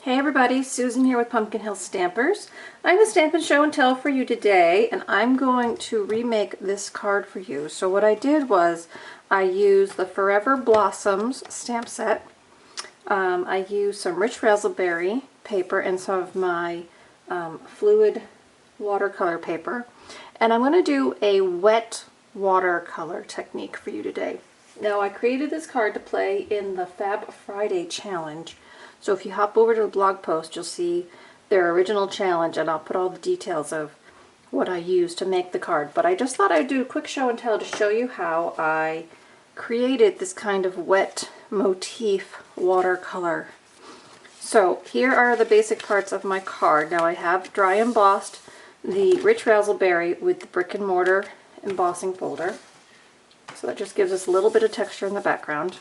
Hey everybody, Susan here with Pumpkin Hill Stampers. I have a Stampin' Show and Tell for you today, and I'm going to remake this card for you. So what I did was I used the Forever Blossoms stamp set. I used some rich raspberry paper and some of my fluid watercolor paper. And I'm going to do a wet watercolor technique for you today. Now I created this card to play in the Fab Friday challenge. So if you hop over to the blog post, you'll see their original challenge, and I'll put all the details of what I used to make the card. But I just thought I'd do a quick show and tell to show you how I created this kind of wet motif watercolor. So here are the basic parts of my card. Now I have dry embossed the rich raspberry with the brick and mortar embossing folder. So that just gives us a little bit of texture in the background.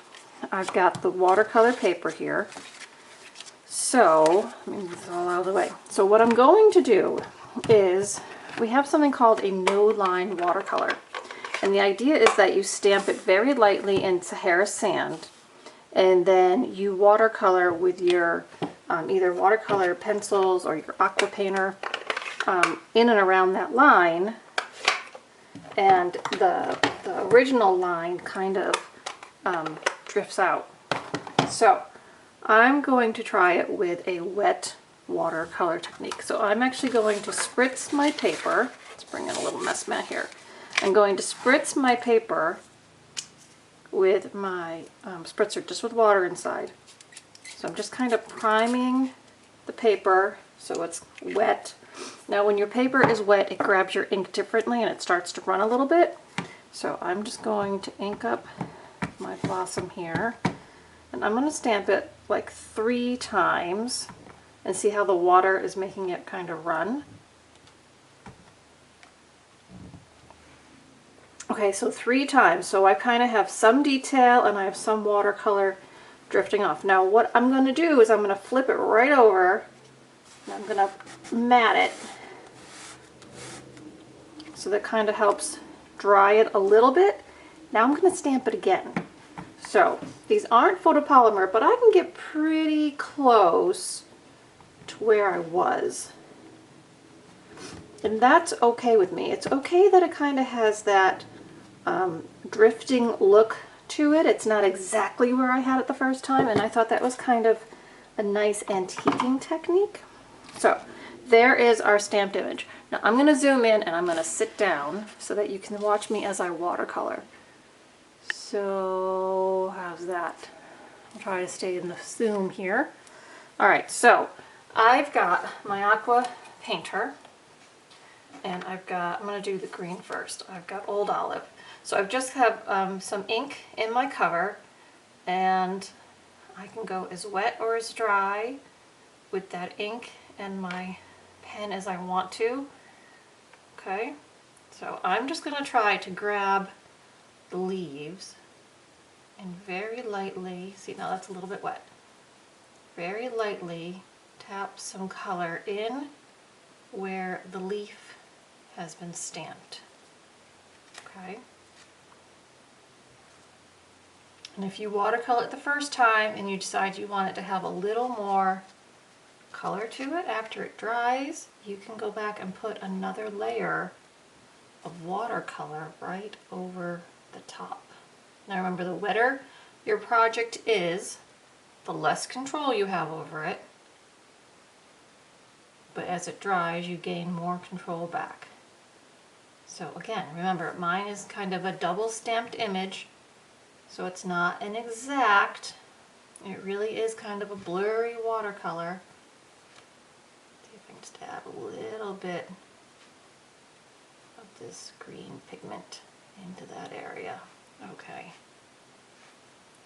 I've got the watercolor paper here. So, let me move this all out of the way. So what I'm going to do is, we have something called a no-line watercolor. And the idea is that you stamp it very lightly in Sahara sand, and then you watercolor with your either watercolor pencils or your aqua painter in and around that line. And the original line kind of drifts out. So I'm going to try it with a wet watercolor technique. So I'm actually going to spritz my paper. Let's bring in a little mess mat here. I'm going to spritz my paper with my spritzer, just with water inside. So I'm just kind of priming the paper so it's wet. Now when your paper is wet, it grabs your ink differently and it starts to run a little bit. So I'm just going to ink up my blossom here. And I'm going to stamp it like 3 times and see how the water is making it kind of run. Okay, so 3 times. So I kind of have some detail and I have some watercolor drifting off. Now what I'm going to do is I'm going to flip it right over and I'm going to mat it. So that kind of helps dry it a little bit. Now I'm going to stamp it again. So these aren't photopolymer, but I can get pretty close to where I was. And that's okay with me. It's okay that it kind of has that drifting look to it. It's not exactly where I had it the first time, and I thought that was kind of a nice antiquing technique. So there is our stamped image. Now I'm going to zoom in and I'm going to sit down so that you can watch me as I watercolor. So how's that? I'll try to stay in the zoom here. Alright, so I've got my aqua painter and I'm going to do the green first. I've got Old Olive. So I just have some ink in my cover, and I can go as wet or as dry with that ink and my pen as I want to. Okay, so I'm just going to try to grab the leaves and very lightly, see now that's a little bit wet, very lightly tap some color in where the leaf has been stamped. Okay. And if you watercolor it the first time and you decide you want it to have a little more color to it after it dries, you can go back and put another layer of watercolor right over the top. Now remember, the wetter your project is, the less control you have over it. But as it dries, you gain more control back. So again, remember, mine is kind of a double stamped image, so it's not an exact, it really is kind of a blurry watercolor. See if I can just add a little bit of this green pigment into that area. Okay.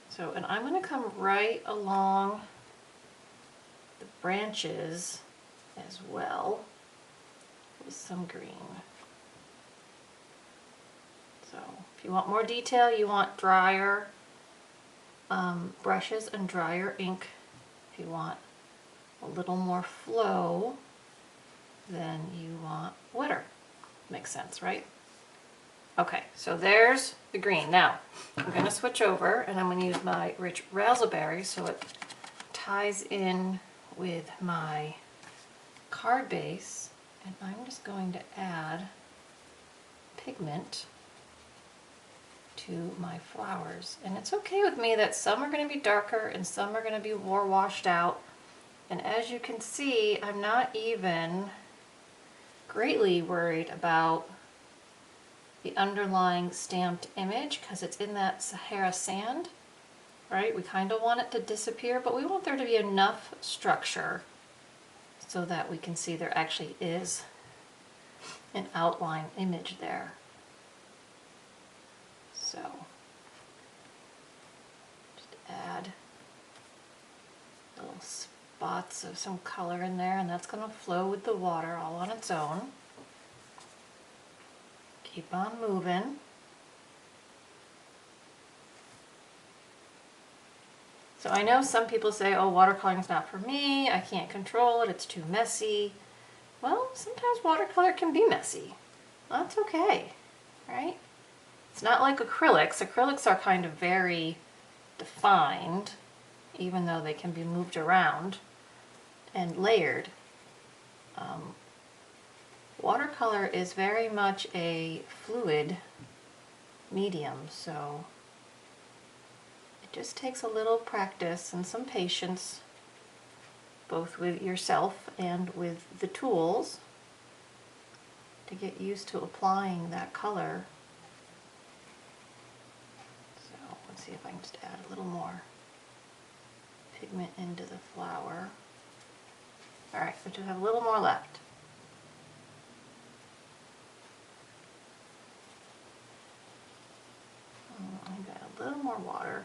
So, and I'm going to come right along the branches as well with some green. So if you want more detail, you want drier brushes and drier ink. If you want a little more flow, then you want wetter. Makes sense, right? Okay, so there's the green. Now, I'm going to switch over and I'm going to use my rich raspberry so it ties in with my card base, and I'm just going to add pigment to my flowers. And it's okay with me that some are going to be darker and some are going to be more washed out. And as you can see, I'm not even greatly worried about the underlying stamped image because it's in that Sahara sand, right? We kind of want it to disappear, but we want there to be enough structure so that we can see there actually is an outline image there. So just add little spots of some color in there, and that's going to flow with the water all on its own. Keep on moving. So I know some people say, oh, watercoloring is not for me, I can't control it, it's too messy. Well, sometimes watercolor can be messy. That's okay, right? It's not like acrylics. Acrylics are kind of very defined, even though they can be moved around and layered. Watercolor is very much a fluid medium, so it just takes a little practice and some patience, both with yourself and with the tools, to get used to applying that color. So let's see if I can just add a little more pigment into the flower. Alright, we just have a little more left. I've got a little more water.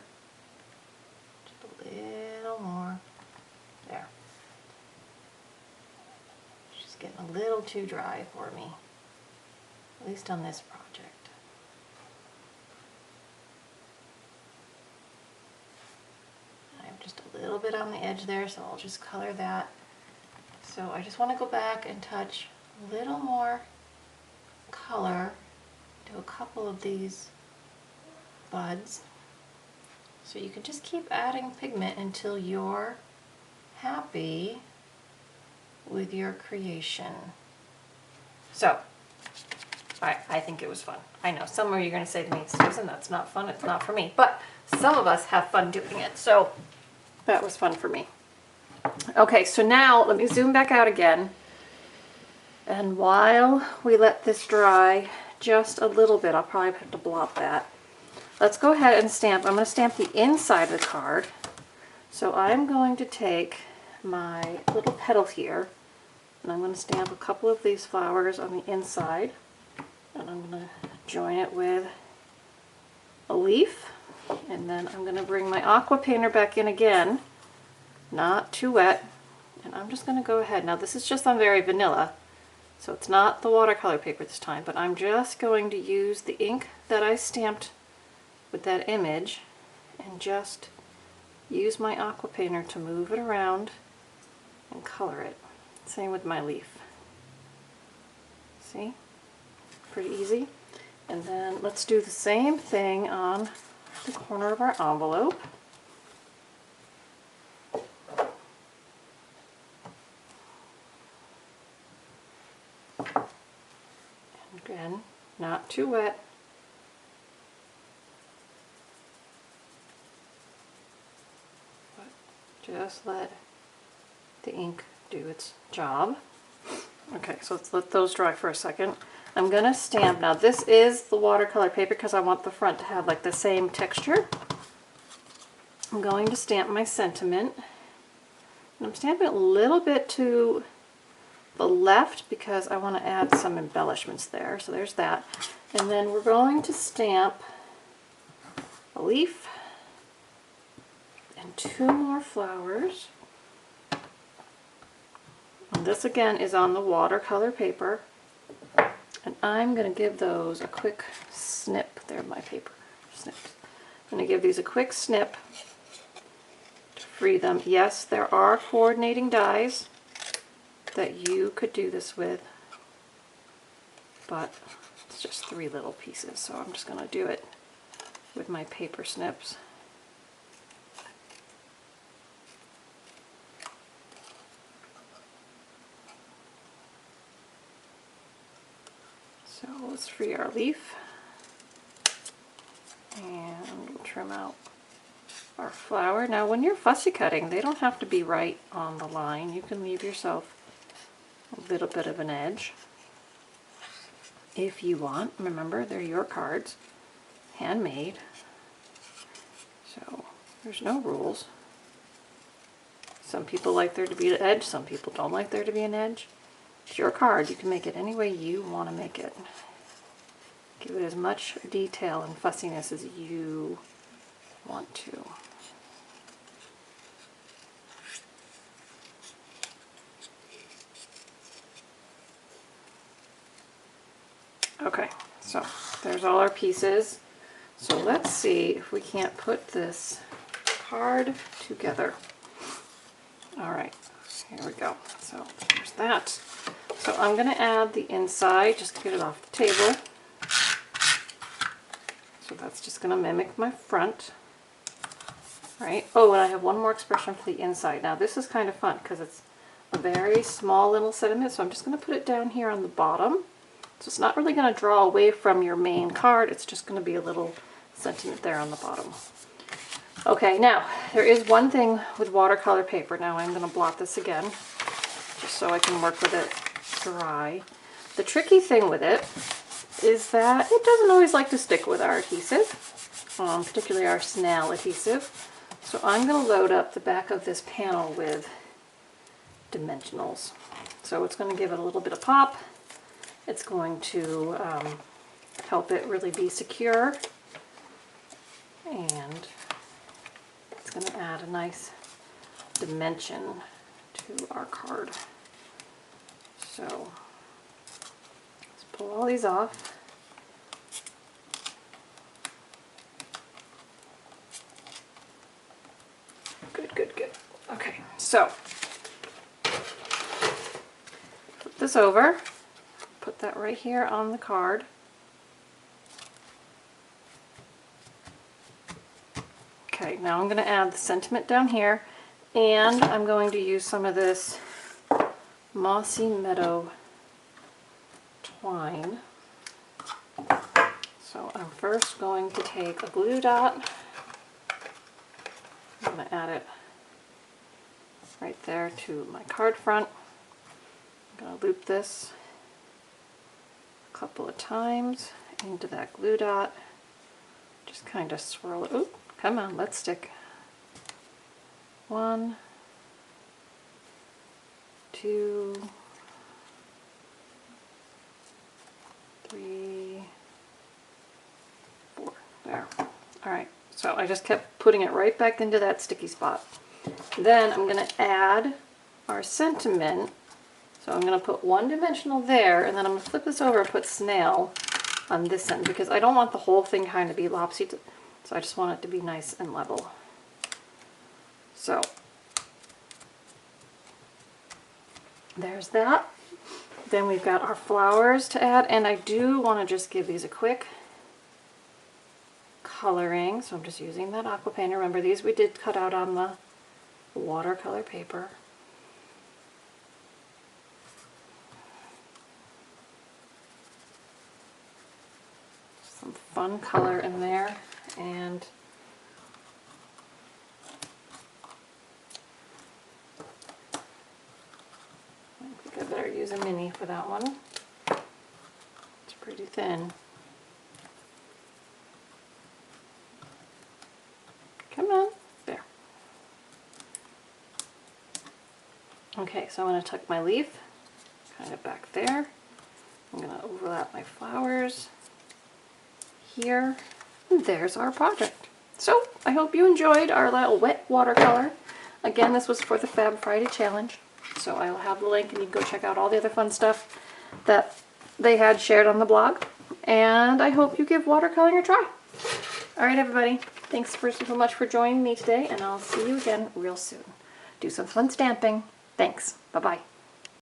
Just a little more. There. It's getting a little too dry for me, at least on this project. I have just a little bit on the edge there, so I'll just color that. So I just want to go back and touch a little more color to a couple of these buds. So you can just keep adding pigment until you're happy with your creation. So, I think it was fun. I know some of you are going to say to me, Susan, that's not fun, it's not for me. But some of us have fun doing it, so that was fun for me. Okay, so now let me zoom back out again. And while we let this dry just a little bit, I'll probably have to blot that. Let's go ahead and stamp. I'm going to stamp the inside of the card. So I'm going to take my little petal here, and I'm going to stamp a couple of these flowers on the inside, and I'm going to join it with a leaf, and then I'm going to bring my aqua painter back in again, not too wet, and I'm just going to go ahead. Now this is just on very vanilla, so it's not the watercolor paper this time, but I'm just going to use the ink that I stamped with that image and just use my aqua painter to move it around and color it. Same with my leaf. See? Pretty easy. And then let's do the same thing on the corner of our envelope. And again, not too wet. Just let the ink do its job. Okay, so let's let those dry for a second. I'm going to stamp. Now this is the watercolor paper because I want the front to have like the same texture. I'm going to stamp my sentiment. And I'm stamping a little bit to the left because I want to add some embellishments there. So there's that. And then we're going to stamp a leaf and 2 more flowers. And this again is on the watercolor paper. And I'm going to give those a quick snip. There, my paper snipped. I'm going to give these a quick snip to free them. Yes, there are coordinating dies that you could do this with, but it's just 3 little pieces, so I'm just going to do it with my paper snips. So let's free our leaf. And we'll trim out our flower. Now when you're fussy cutting, they don't have to be right on the line. You can leave yourself a little bit of an edge if you want. Remember, they're your cards, handmade, so there's no rules. Some people like there to be an edge, some people don't like there to be an edge. It's your card. You can make it any way you want to make it. Give it as much detail and fussiness as you want to. Okay, so there's all our pieces. So let's see if we can't put this card together. All right, here we go. So there's that. So I'm going to add the inside just to get it off the table. So that's just going to mimic my front. Right. Oh, and I have one more expression for the inside. Now this is kind of fun because it's a very small little sentiment, so I'm just going to put it down here on the bottom. So it's not really going to draw away from your main card, it's just going to be a little sentiment there on the bottom. Okay, now there is one thing with watercolor paper. Now I'm going to blot this again, just so I can work with it dry. The tricky thing with it is that it doesn't always like to stick with our adhesive, particularly our snail adhesive. So I'm going to load up the back of this panel with dimensionals. So it's going to give it a little bit of pop. It's going to help it really be secure, and it's going to add a nice dimension to our card. So let's pull all these off. Good, good, good. Okay, so flip this over. Put that right here on the card. Okay, now I'm going to add the sentiment down here, and I'm going to use some of this Mossy Meadow twine. So I'm first going to take a glue dot. I'm going to add it right there to my card front. I'm going to loop this a couple of times into that glue dot. Just kind of swirl it. Oop, come on, let's stick. 1, 2, 3, 4. There. Alright, so I just kept putting it right back into that sticky spot. Then I'm going to add our sentiment. So I'm going to put one dimensional there, and then I'm going to flip this over and put snail on this end, because I don't want the whole thing kind of be lopsided. So I just want it to be nice and level. So there's that. Then we've got our flowers to add, and I do want to just give these a quick coloring. So I'm just using that aqua paint. Remember, these we did cut out on the watercolor paper. Some fun color in there, and I think I better use a mini for that one. It's pretty thin. Come on, there. Okay, so I'm going to tuck my leaf kind of back there. I'm going to overlap my flowers here. And there's our project. So I hope you enjoyed our little wet watercolor. Again, this was for the Fab Friday challenge. So I'll have the link and you can go check out all the other fun stuff that they had shared on the blog. And I hope you give watercoloring a try. Alright everybody, thanks so much for joining me today, and I'll see you again real soon. Do some fun stamping. Thanks. Bye-bye.